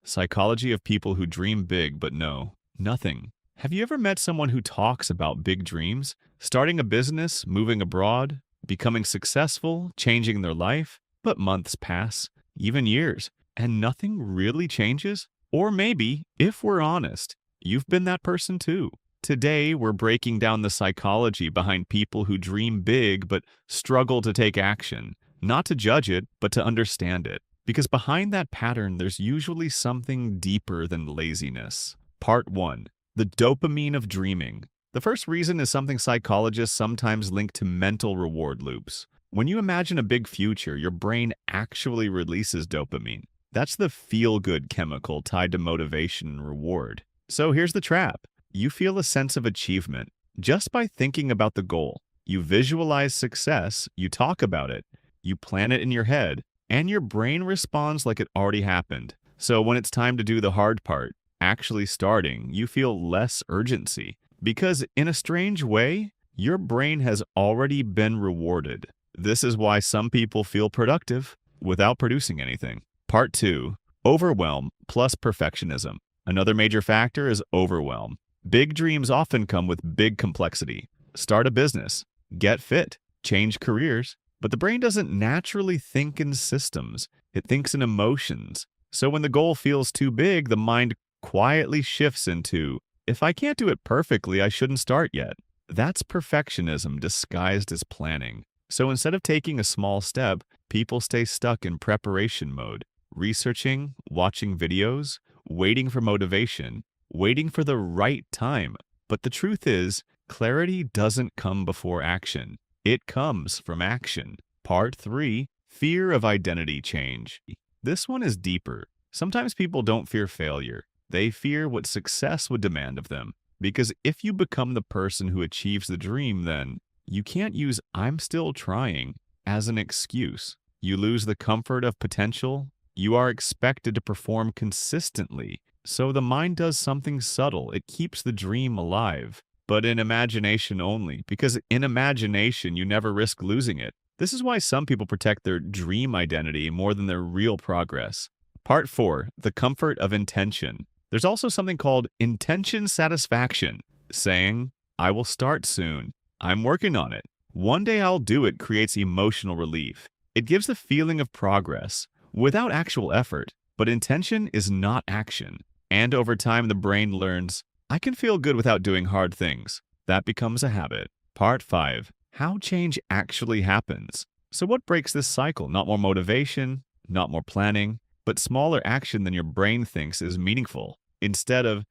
Psychology of people who dream big but know nothing. Have you ever met someone who talks about big dreams? Starting a business, moving abroad, becoming successful, changing their life? But months pass, even years, and nothing really changes? Or maybe, if we're honest, you've been that person too. Today, we're breaking down the psychology behind people who dream big but struggle to take action. Not to judge it, but to understand it. Because behind that pattern, there's usually something deeper than laziness. Part 1. The dopamine of dreaming. The first reason is something psychologists sometimes link to mental reward loops. When you imagine a big future, your brain actually releases dopamine. That's the feel-good chemical tied to motivation and reward. So here's the trap. You feel a sense of achievement just by thinking about the goal. You visualize success, you talk about it, you plan it in your head, and your brain responds like it already happened. So when it's time to do the hard part, actually starting, you feel less urgency. Because in a strange way, your brain has already been rewarded. This is why some people feel productive without producing anything. Part 2. Overwhelm plus perfectionism. Another major factor is overwhelm. Big dreams often come with big complexity. Start a business, get fit, change careers. But the brain doesn't naturally think in systems. It thinks in emotions. So when the goal feels too big, the mind quietly shifts into, if I can't do it perfectly, I shouldn't start yet. That's perfectionism disguised as planning. So instead of taking a small step, people stay stuck in preparation mode, researching, watching videos, waiting for motivation, waiting for the right time. But the truth is, clarity doesn't come before action. It comes from action. Part 3. Fear of identity change. This one is deeper. Sometimes people don't fear failure. They fear what success would demand of them. Because if you become the person who achieves the dream, then you can't use "I'm still trying" as an excuse. You lose the comfort of potential. You are expected to perform consistently. So the mind does something subtle. It keeps the dream alive. But in imagination only, because in imagination, you never risk losing it. This is why some people protect their dream identity more than their real progress. Part 4. The comfort of intention. There's also something called intention satisfaction. Saying, I will start soon. I'm working on it. One day I'll do it creates emotional relief. It gives the feeling of progress without actual effort. But intention is not action. And over time, the brain learns, I can feel good without doing hard things. That becomes a habit. Part 5. How change actually happens. So what breaks this cycle? Not more motivation, not more planning, but smaller action than your brain thinks is meaningful. Instead of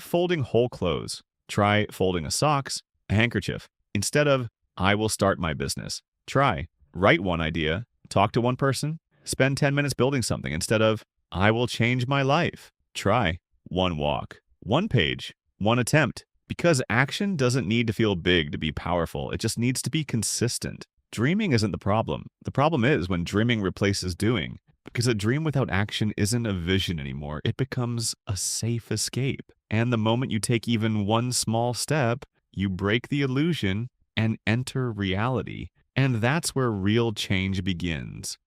folding whole clothes, try folding a socks, a handkerchief. Instead of, I will start my business, try write one idea, talk to one person, spend 10 minutes building something. Instead of, I will change my life, try one walk. One page, one attempt. Because action doesn't need to feel big to be powerful. It just needs to be consistent. Dreaming isn't the problem. The problem is when dreaming replaces doing. Because a dream without action isn't a vision anymore. It becomes a safe escape. And the moment you take even one small step, you break the illusion and enter reality. And that's where real change begins.